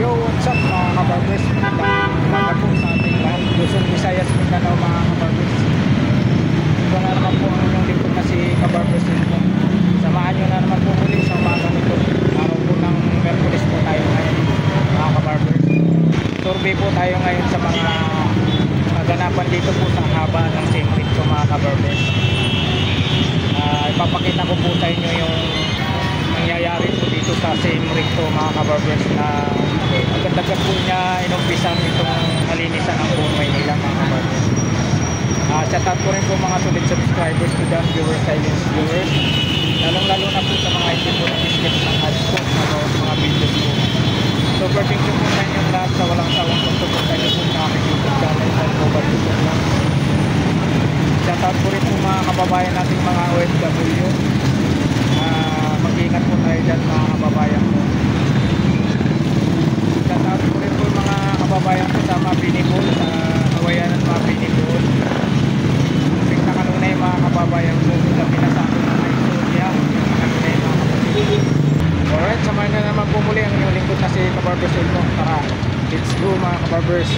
Yo, what's up mga kabarbers? Magandang umaga po sa ating lahat. Luzon, Visayas, Mindanao mga kabarbers. Ito na naman po ang inyong lingkod na si Kabarbers Info. Samahan nyo na naman po muli sa umaga nito. Araw po ng Merkulis po tayo ngayon mga kabarbers. Survey po tayo ngayon sa mga kaganapan dito po sa haba ng Simrit so mga kabarbers. Ipapakita ko po sa inyo yung nangyayari po dito sa Simrit to mga kabarbers na agad-agad po niya inumpisan itong kalinisan ng buong Maynila mga kabarbers. Shout out ko rin po mga solid subscribers to the viewers, silence viewers, lalong-lalo na po sa mga hindi po nag-skip ng ads po sa mga videos po. So thank you po sa inyong lahat sa walang sawang pagsuporta niyo po sa aking YouTube channel sa Global YouTube lang. Shout out ko rin po mga kababayan nating mga OFW. Mag-iingat po tayo dyan mga kababayan po. Shout out ko rin po mga kababayan po sa mga pinipol, sa kawayan ng mga pinipol. Sing na kanunay mga kababayan po sa pinasabi ng mga istorya. Kanunay mga kababayan. Alright, samahan na naman po muli ang inyong lingkod na si Kabarbers Info. Tara, let's go mga kabarbers.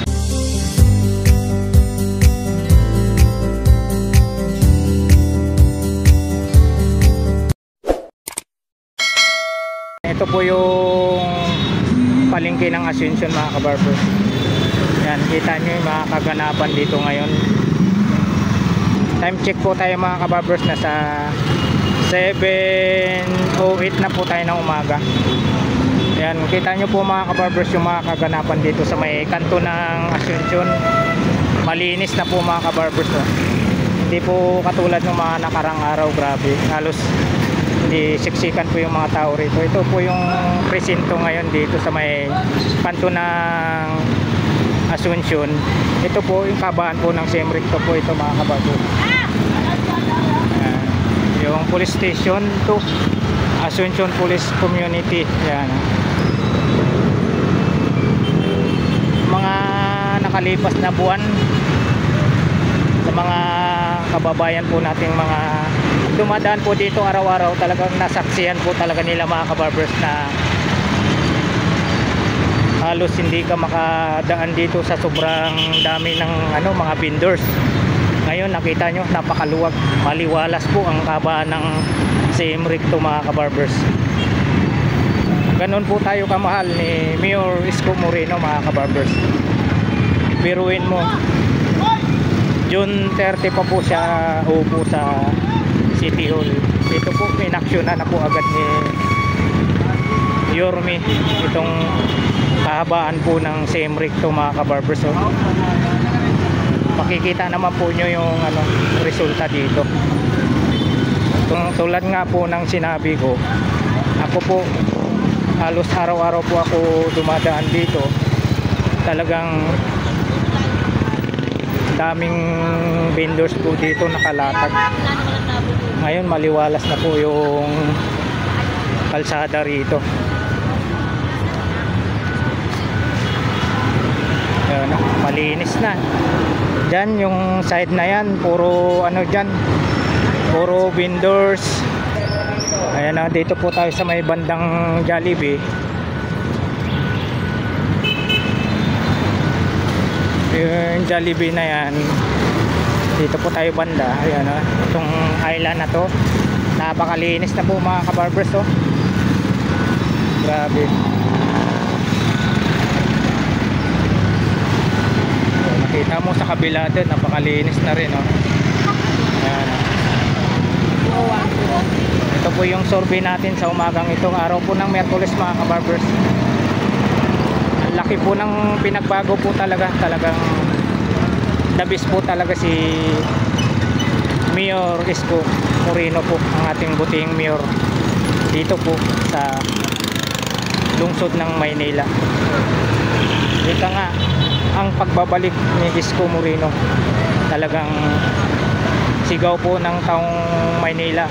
Ito po yung palengke ng Asuncion mga kabarbers. Yan, kita nyo yung mga kaganapan dito ngayon. Time check po tayo mga kabarbers, nasa 7:08 na po tayo ng umaga. Yan, kita nyo po mga kabarbers yung mga kaganapan dito sa may kanto ng Asuncion. Malinis na po mga kabarbers. Hindi po katulad ng mga nakarang araw, grabe. Halos hindi siksikan po yung mga tao rito. Ito po yung presinto ngayon dito sa may kanto ng Asuncion. Ito po yung kabahan po ng Simrit po ito mga kabarbers. Yung police station to Asuncion Police Community. Yan. Mga nakalipas na buwan sa mga kababayan po nating mga dumadaan po dito araw-araw, talagang nasaksihan po talaga nila mga kabarbers na halos hindi ka makadaan dito sa sobrang dami ng mga vendors. Ngayon nakita nyo, napakaluwag, maliwalas po ang kabahan ng Simrit to mga kabarbers. Ganon po tayo kamahal ni Mayor Isko Moreno mga kabarbers. Biruin mo, June 30 pa po siya upo sa City Hall. Ito po pinaksyonan na po agad ni Yorme itong kahabaan po ng Simrit to mga kabarbers. So, makikita naman po nyo yung resulta dito. Tulad nga po ng sinabi ko, ako po halos araw-araw po ako dumadaan dito. Talagang daming vendors po dito nakalatag. Ngayon maliwalas na po yung kalsada rito. Ayan, malinis na. Diyan yung side na yan, puro dyan, puro vendors. Ayan na, dito po tayo sa may bandang Jollibee. Yung Jollibee na yan, dito po tayo banda. Ayan na, itong island na to, napakalinis na po mga kabarbers. Oh, grabe. Kita mo sa kabila din, napakalinis na rin. Ayan. Ito po yung survey natin sa umagang itong araw po ng Merkulis mga kabarbers. Ang laki po ng pinagbago po talaga. Talagang the best po talaga si Mayor Isko Moreno po, ang ating buting mayor dito po sa lungsod ng Maynila. Dito nga ang pagbabalik ni Isko Moreno, talagang sigaw po ng taong Maynila,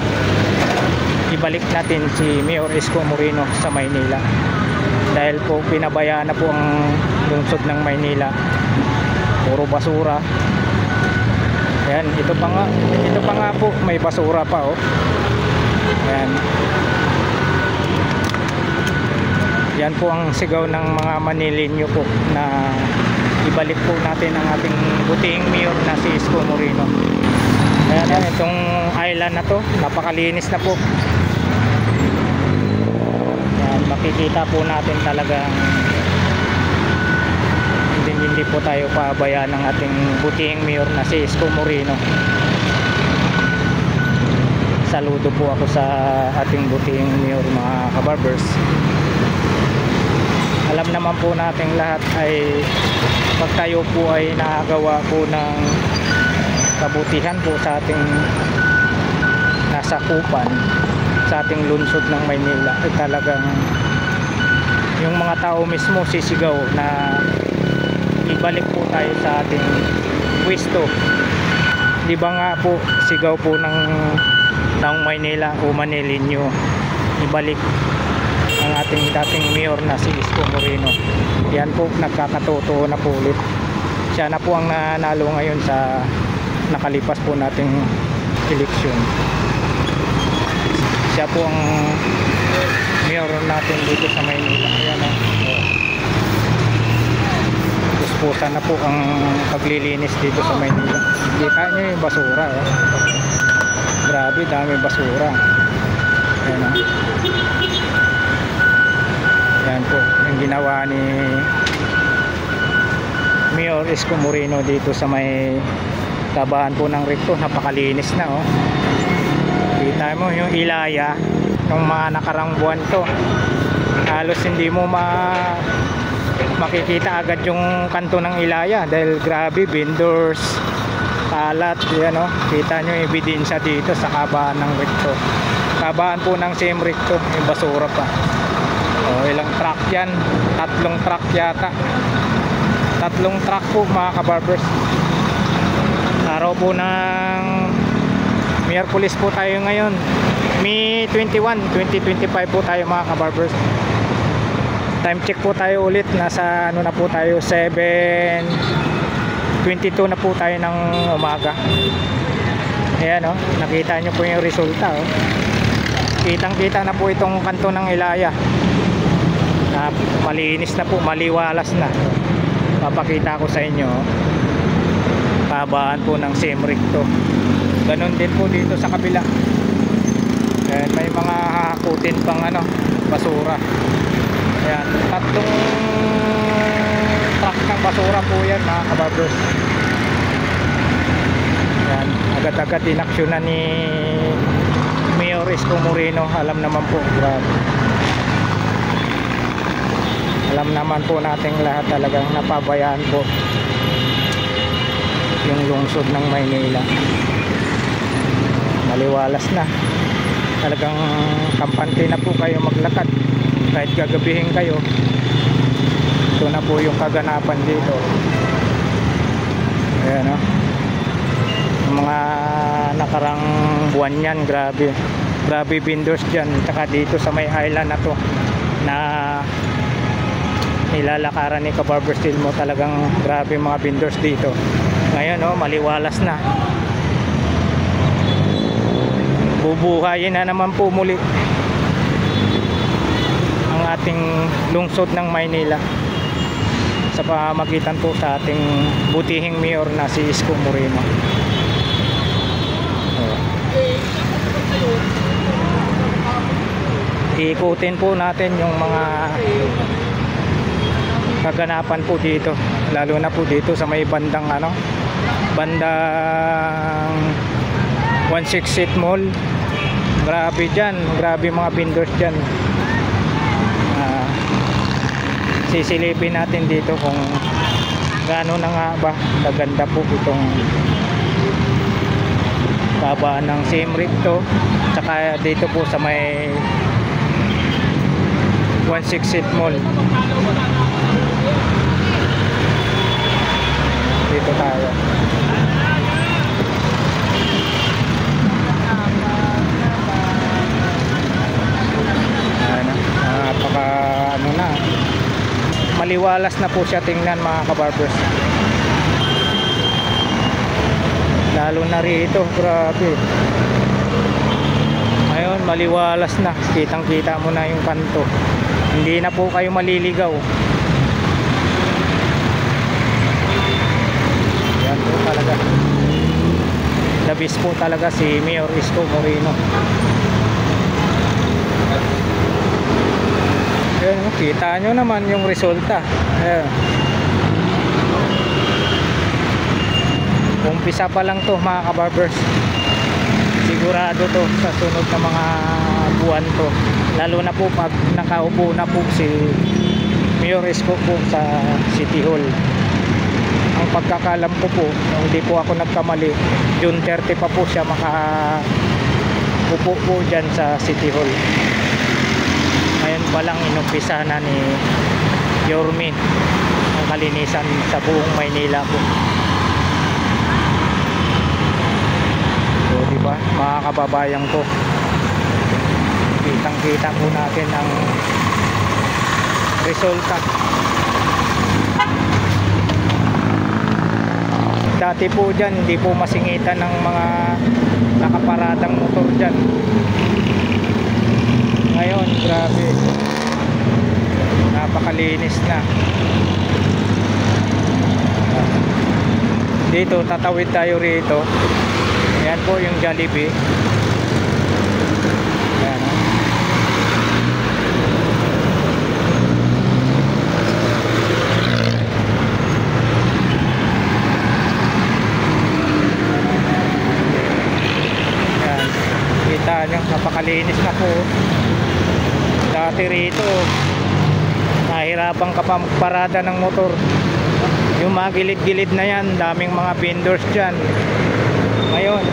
ibalik natin si Mayor Isko Moreno sa Maynila. Dahil po pinabayaan na po ang lungsod ng Maynila, puro basura. Ayan, ito pa nga po, may basura pa. Ayan. Yan po ang sigaw ng mga Manileño po na ibalik po natin ang ating butihing mayor na si Isko Moreno. Ayan, itong island na to, napakalinis na po. Ayan, makikita po natin talagang hindi po tayo pabayaan ng ating butihing mayor na si Isko Moreno. Saludo po ako sa ating butihing mayor, mga kabarbers. Alam naman po natin lahat ay pag tayo po ay nakagawa po ng kabutihan po sa ating nasakupan, sa ating lungsod ng Maynila, ay talagang yung mga tao mismo sisigaw na ibalik po tayo sa ating pwesto. Di ba nga po sigaw po ng taong Maynila o Manileño, ibalik ang ating dating mayor na si Isko Moreno. Yan po, nagkakatotoo na po ulit. Siya na po ang nanalo ngayon sa nakalipas po nating eleksyon. Siya po ang mayor natin dito sa Maynila. Ayan o. Puspusan na po ang paglilinis dito sa Maynila. Kita nyo yung basura. Grabe, dami basura. Ayan o. Yan po yung ginawa ni Mayor Isko Moreno dito sa may tabahan po ng recto. Napakalinis na oh. Kita mo yung Ilaya yung mga nakarang buwan to, halos hindi mo makikita agad yung kanto ng Ilaya dahil grabe, vendors, kalat, yan oh. Kita nyo yung ebidensya dito sa kabahan ng recto, kabahan po ng same recto, yung basura pa. Oh, ilang truck yan? 3 truck yata. 3 truck po mga kabarbers. Araw po ng Miyerkules po tayo ngayon, May 21, 2025 po tayo mga kabarbers. Time check po tayo ulit. Nasa ano na po tayo, 7:22 na po tayo ng umaga. Ayan oh, nakita nyo po yung resulta oh. Kitang kita na po itong kanto ng Ilaya. Malinis na po, maliwalas na. Papakita ko sa inyo kahabaan po ng same recto. Ganun din po dito sa kabila. Ayan, may mga hakutin pang ano, basura. Ayan, 3 truck ng basura po yan mga kabarbers. Ayan, agad-agad inaksyonan ni Mayor Isko Moreno. Alam naman po, grabe. Alam naman po nating lahat talagang napabayaan po yung lungsod ng Maynila. Maliwalas na. Talagang kampante na po kayo maglakad. Kahit gagabihin kayo, ito na po yung kaganapan dito. Ayan o. Yung mga nakarang buwan yan, grabe. Grabe vendors dyan. Tsaka dito sa may island na to na nilalakaran ni Kabarber Steel mo, talagang grabe mga vendors dito. Ngayon oh, maliwalas na. Bubuhayin na naman po muli ang ating lungsod ng Maynila sa pamamagitan po sa ating butihing mayor na si Isko Moreno. Ikutin po natin yung mga kaganapan po dito, lalo na po dito sa may bandang ano, bandang 168 Mall. Grabe dyan, grabe mga vendors dyan. Sisilipin natin dito kung gaano na nga ba kaganda po itong kabaan ng same recto, tsaka dito po sa may 168 Mall. Dito tayo. Napaka ano na, maliwalas na po siya tingnan mga kabarbers. Lalo na rito, grabe. Ngayon maliwalas na, kitang kita mo na yung kanto. Hindi na po kayo maliligaw. Yan po talaga. The best po talaga si Mayor Isko Moreno. Ayan, kita nyo naman yung resulta. Ayan. Umpisa pa lang to mga kabarbers. Sigurado to sa sunod na mga buwan to, lalo na po pag nakaupo na po si Mayor Isko po sa City Hall. Ang pagkakalam ko po, hindi po ako nagkamali, June 30 pa po siya makaupo po dyan sa City Hall. Ngayon pa lang inumpisa na ni Yorme ang kalinisan sa buong Maynila po. So, diba mga kababayan ko, kitang kita po natin ang resulta. Dati po dyan hindi po masingitan ng mga nakaparadang motor dyan. Ngayon grabe, napakalinis na. Dito tatawid tayo rito. Ayan po yung Jollibee. Ayan. Ayan. Kita nyo, napakalinis na po. Dati rito nahirapan ka pa magparada ng motor. Yung mga gilid-gilid na yan, daming mga vendors dyan. Ngayon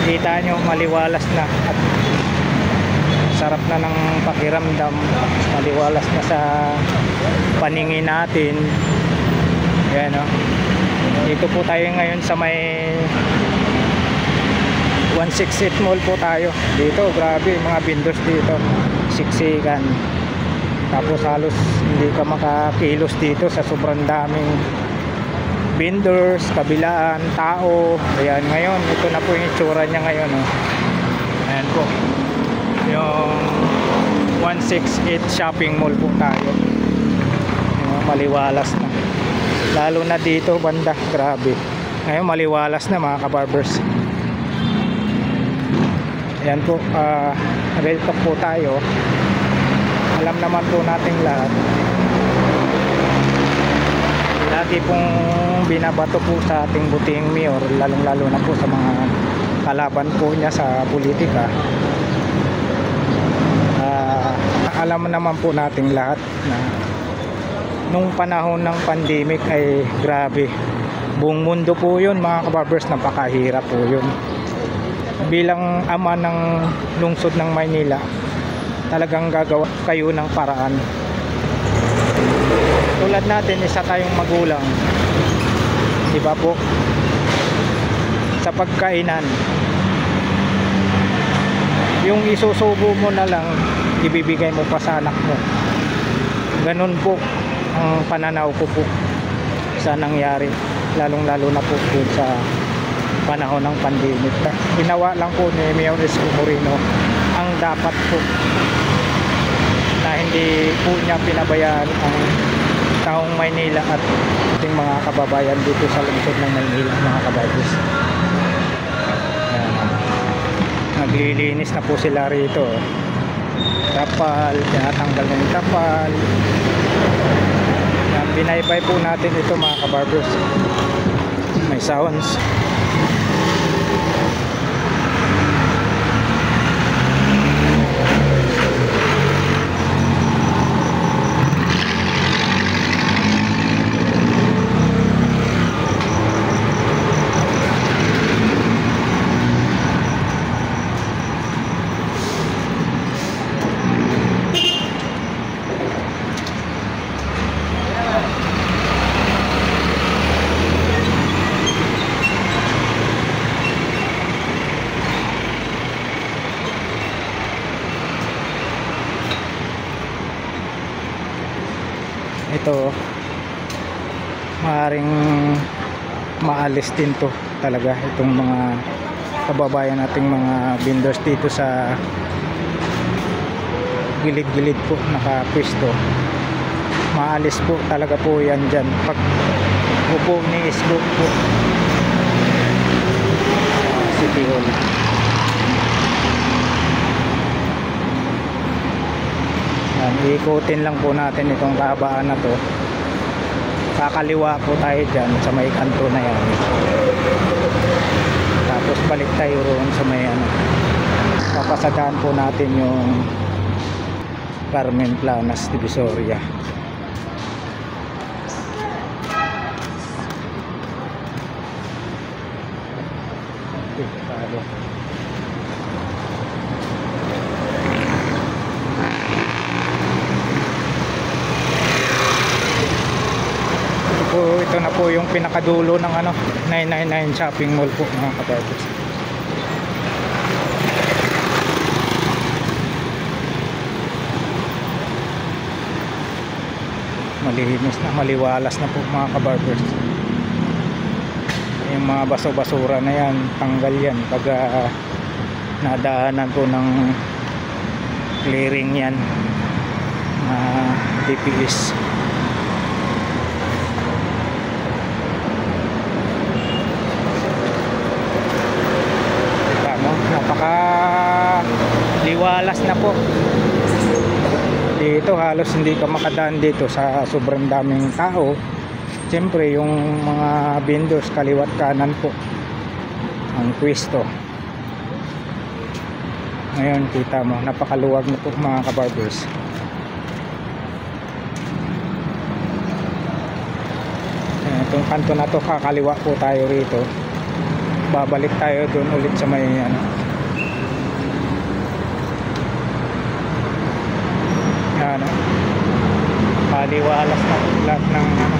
kita nyo maliwalas na at sarap na ng pakiramdam, maliwalas na sa paningin natin. Yan o. Dito po tayo ngayon sa may 168 Mall po tayo. Dito grabe mga vendors dito, siksikan. Tapos halos hindi ka makakilos dito sa sobrang daming vendors, kabilaan, tao. Ayan, ngayon ito na po yung itsura niya ngayon oh. Ayan po yung 168 shopping mall po tayo. Ayan, maliwalas na, lalo na dito banda, grabe. Ngayon maliwalas na mga kabarbers. Ayan po, real talk po tayo. Alam naman po natin lahat, lagi pong binabato po sa ating buting mayor, lalong lalo na po sa mga kalaban po niya sa politika. Alam naman po natin lahat na nung panahon ng pandemic ay grabe, buong mundo po yun mga kabarbers, napakahirap po yun. Bilang ama ng lungsod ng Maynila, talagang gagawa kayo ng paraan. Tulad natin, isa tayong magulang, di ba po, sa pagkainan, yung isusubo mo na lang, ibibigay mo pa sa anak mo. Ganun po ang pananaw ko po sa nangyari, lalong lalo na po sa panahon ng pandemic. Ginawa lang po ni Mayor Isko Moreno ang dapat po, na hindi po niya pinabayaan ang taong Maynila at ating mga kababayan dito sa lungsod ng Maynila, mga kabarbers. Naglilinis na po sila rito. Tapal, tinatanggal na yung tapal. Yan, binaybay po natin ito mga kabarbers. May sounds. Ito maaaring maalis din to talaga, itong mga kababayan nating mga vendors dito sa gilid-gilid po nakapwesto. Maalis po talaga po yan dyan pag upo ni Isko po City Hall. Yan, iikutin lang po natin itong kahabaan na to. Kakaliwa po tayo dyan sa may kanto na yan, tapos balik tayo roon sa may ano, papasadaan po natin yung Carmen Planas Divisoria. Ito na po yung pinakadulo ng ano 999 shopping mall po mga kabarbers. Malinis na, maliwalas na po mga kabarbers. Yung mga baso-basura na yan, tanggal yan pag nadaanan po ng clearing yan na DPS. Napaka liwalas na po dito, halos hindi ka makadaan dito sa sobrang daming tao. Siyempre yung mga vendors kaliwat kanan po ang pwesto. Ngayon kita mo napakaluwag na po mga kabarbers. Itong kanto na to, kakaliwa po tayo rito, babalik tayo doon ulit sa may ano, ano, paliwalas na lahat ng ano.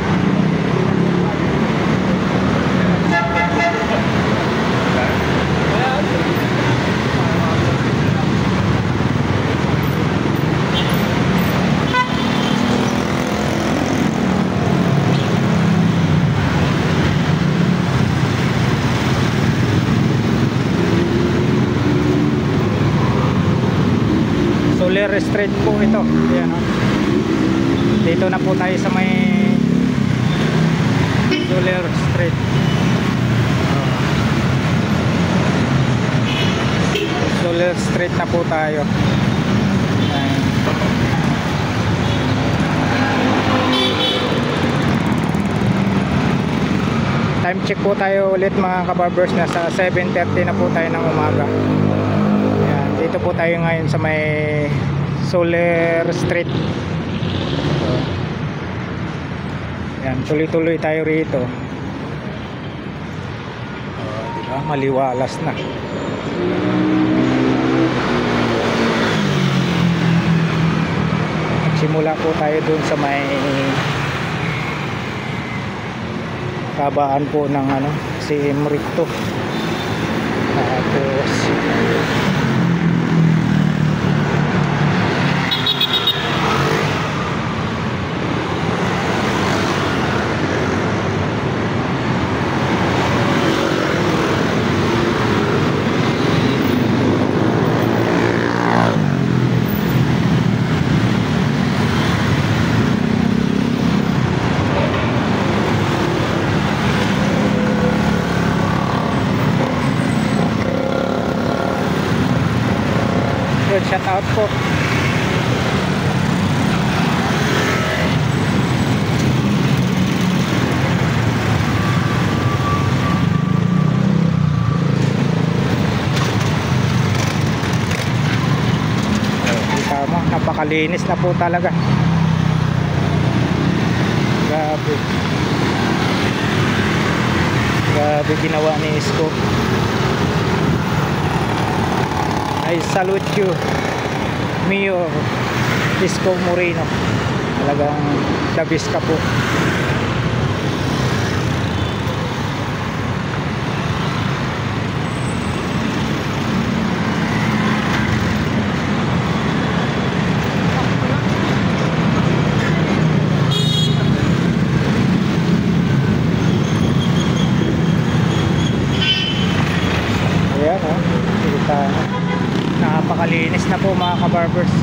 Soler Street po ito. Ayan, oh. Dito na po tayo sa may Soler Street. Soler Street na po tayo. Ayan. Time check po tayo ulit mga kabarbers, nasa 7:30 na po tayo ng umaga. Ayan, dito po tayo ngayon sa may Soler Street. So, ayan, tuloy-tuloy tayo rito. Diba? Maliwalas na. Simula po tayo dun sa may kabaan po ng ano, si Emrito. Tapos shout out po. Kita mo, napakalinis na po talaga. Grabe. Grabe ginawa ni Isko. I salute you, Mayor Isko Moreno. Talagang the best ka po. Ayan, oh. Kita, napakalinis na po mga kabarbers.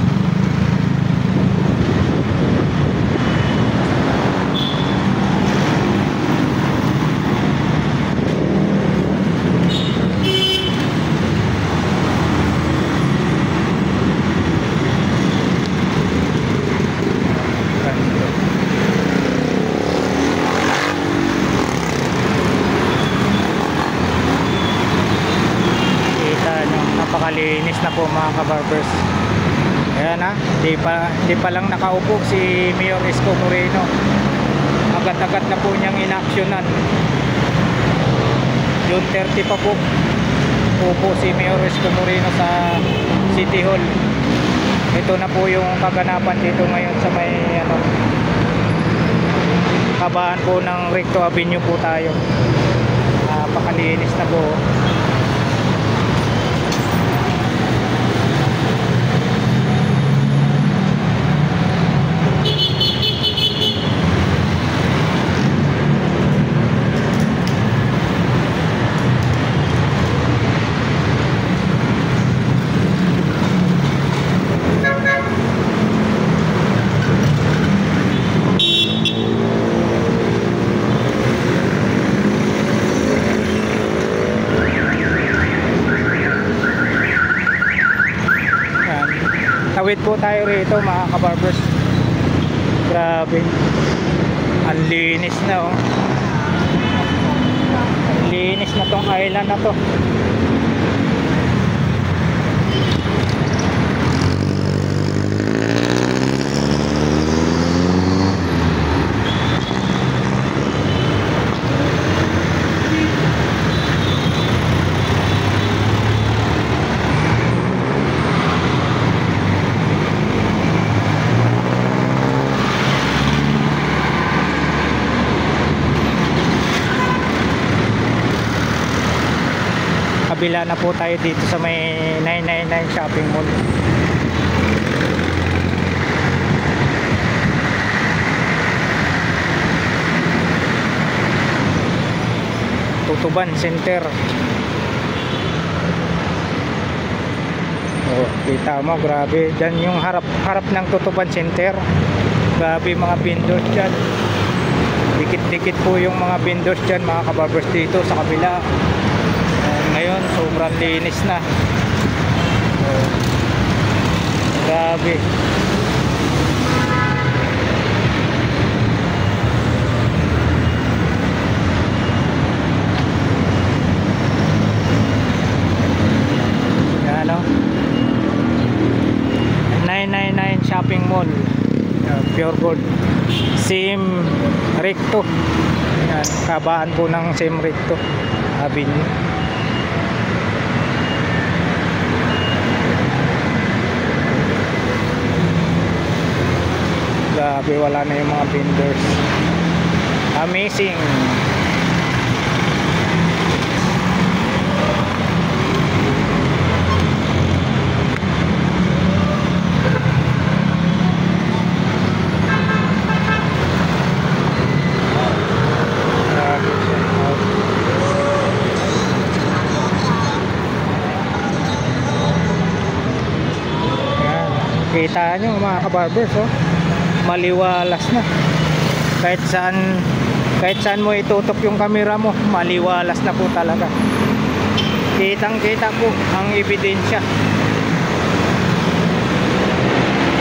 mga kabarbers. Ayan ha, di pa lang nakaupo si Mayor Isko Moreno. Agad-agad na po niyang inaksyonan. June 30 pa po upo si Mayor Isko Moreno sa City Hall. Ito na po yung kaganapan dito ngayon sa may kabaan po ng Recto Avenue po tayo. Napakalinis na po. Tawid po tayo rito mga kabarbers. Grabe, ang linis na oh. Ang linis na tong island na to. Kabila na po tayo dito sa may 999 shopping mall. Tutuban Center. Oh, kita mo, grabe. Diyan yung harap ng Tutuban Center. Grabe mga vendors dyan. Dikit-dikit po yung mga vendors dyan mga kabarbers dito sa kabila. Ngayon sobrang linis na. Grabe. Yan o, 999 shopping mall, Pure Gold, Sim Recto. Yan, kabaan po ng Sim Recto Avenue. Grabe, wala na yung mga vendors. Amazing. Kita nyo mga kabarbers oh, maliwalas na. Kahit saan mo itutok yung camera mo, maliwalas na po talaga. Kitang kita po ang ebidensya.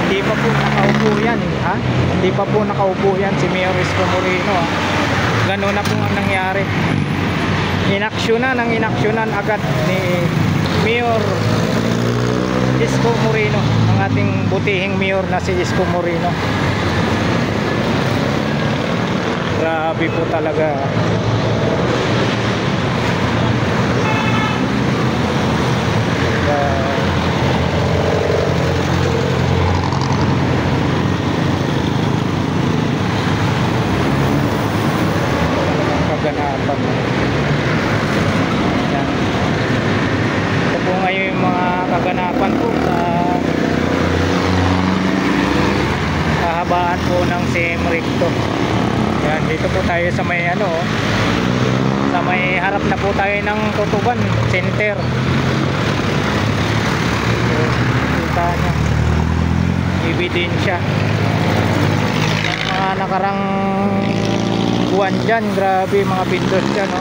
Hindi pa po nakaupo yan ha? Hindi pa po nakaupo yan si Mayor Isko Moreno ha? Ganun na po ang nangyari. Inaksyonan agad ni Mayor Isko Moreno, ang ating butihing mayor na si Isko Moreno. Grabe po talaga. Kaganapan. Yan. Ito po ngayon yung mga kaganapan po sa kahabaan po ng Sim Recto. Yan, dito po tayo sa may sa may harap na po tayo ng Tutuban Center. Kita nyo ebidensya mga nakarang buwan dyan. Grabe mga vendors dyan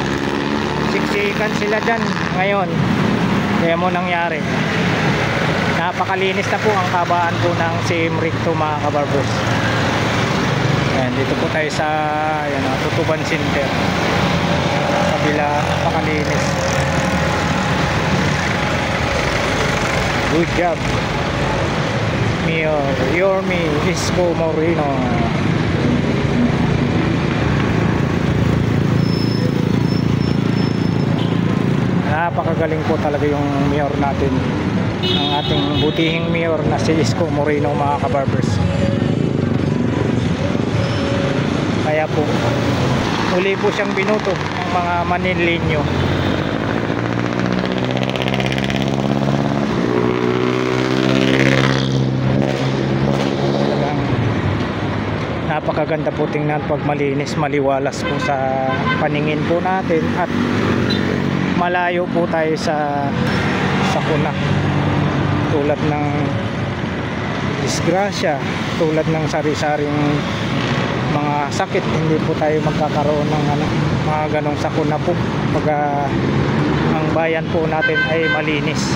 siksikan sila dyan ngayon. Kaya mo nangyari, napakalinis na po ang kabaan po ng Sim Recto mga kabarbers. Ayan, dito po tayo sa Tutuban Center. Kabila, napakalinis. Good job, Mayor Yorme Isko Moreno. Napakagaling po talaga yung mayor natin, ang ating butihing mayor na si Isko Moreno, mga kabarbers. Kaya po uli po siyang binuto ng mga Manileño. Talagang napakaganda po tingnan pag malinis, maliwalas po sa paningin po natin, at malayo po tayo sa sakuna tulad ng disgrasya, tulad ng sari-saring mga sakit. Hindi po tayo magkakaroon ng mga ganong sakuna po pag ang bayan po natin ay malinis.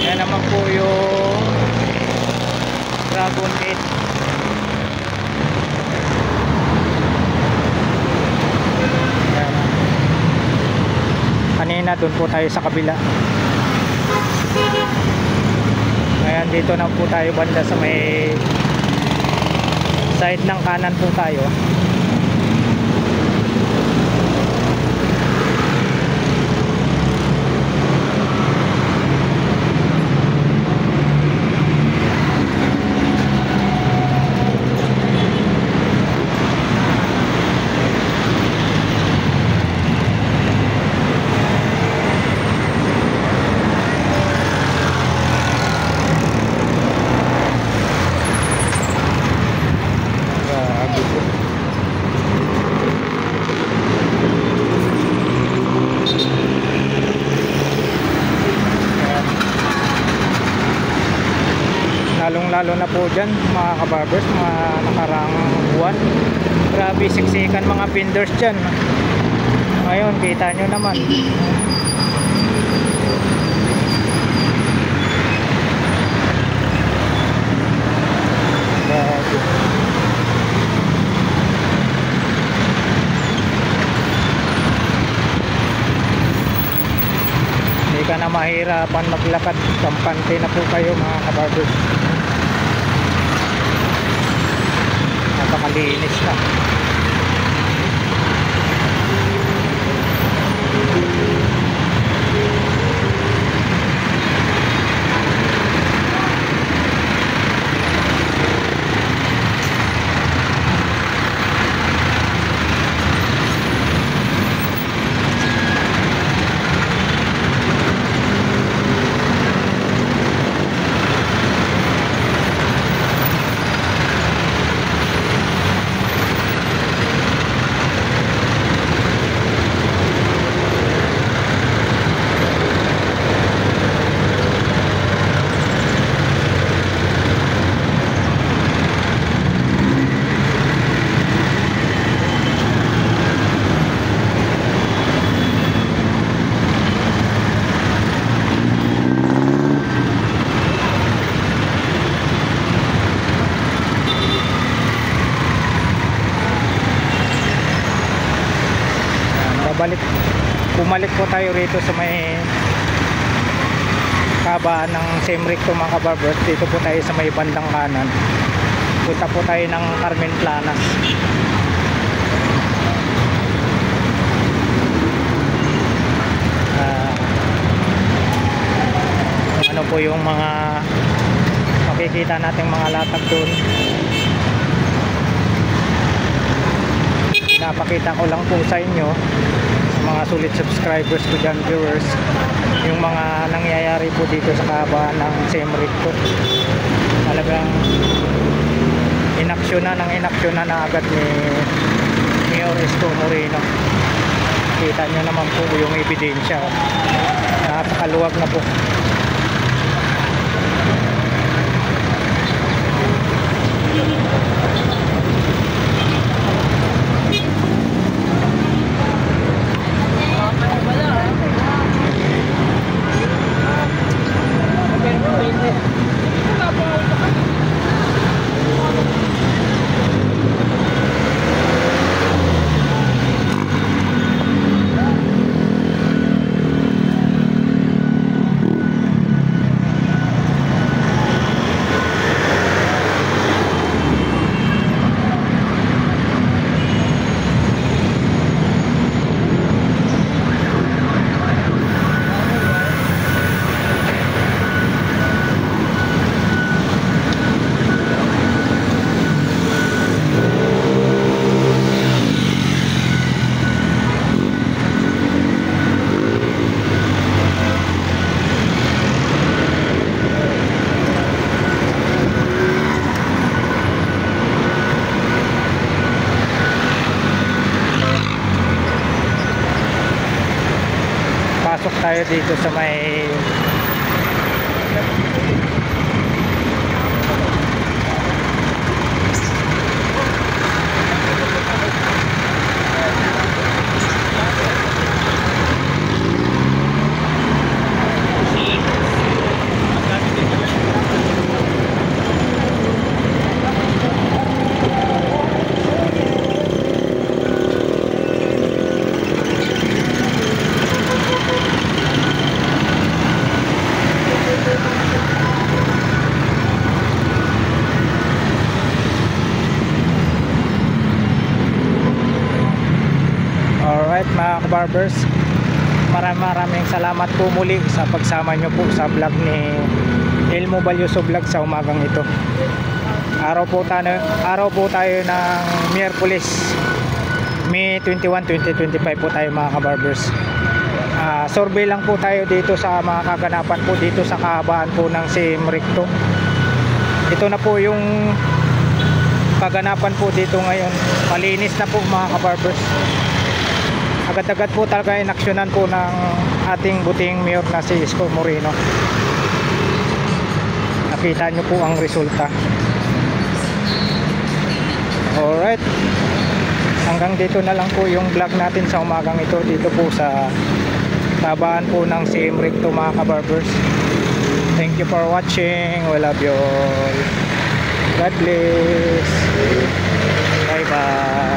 Yan naman po yung Dragon Gate. Kanina doon po tayo sa kabila. Ngayon dito na po tayo banda sa may side ng kanan po tayo. Lalo na po dyan mga kabarbers, mga nakarang buwan, grabe siksikan mga vendors dyan. Ngayon kita nyo naman, grabe. Hindi ka na mahirapan maglakad, kampante na po kayo mga kabarbers. Napakalinis na. Bumalik po tayo rito sa may kabaan ng Semric to mga kabarbers. Dito po tayo sa may bandang kanan. Punta po tayo ng Carmen Planas. Ano po yung mga makikita nating mga latag doon. Napakita ko lang po sa inyo, mga sulit subscribers ko dyan, viewers, yung mga nangyayari po dito sa kabaan ng Semric po. Talagang inaksyonan na agad ni Mayor Isko Moreno. Kita nyo naman po yung ebidensya, napakaluwag na po. tayo dito sa may alright mga kabarbers, maraming salamat po muli sa pagsama nyo po sa vlog ni Elmo Balyoso Vlog sa umagang ito. Araw po tayo ng Miyerkules, May 21, 2025 po tayo mga kabarbers. Survey lang po tayo dito sa mga kaganapan po dito sa kahabaan po ng Siem Recto. Ito na po yung kaganapan po dito ngayon. Malinis na po mga kabarbers. Agad-agad po talaga inaksyonan po ng ating buting mayor na si Isko Moreno. Nakita nyo po ang resulta. Alright, hanggang dito na lang po yung vlog natin sa umagang ito dito po sa tabaan po ng Siem Recto mga kabarbers. Thank you for watching. We love you all. God bless. Bye bye.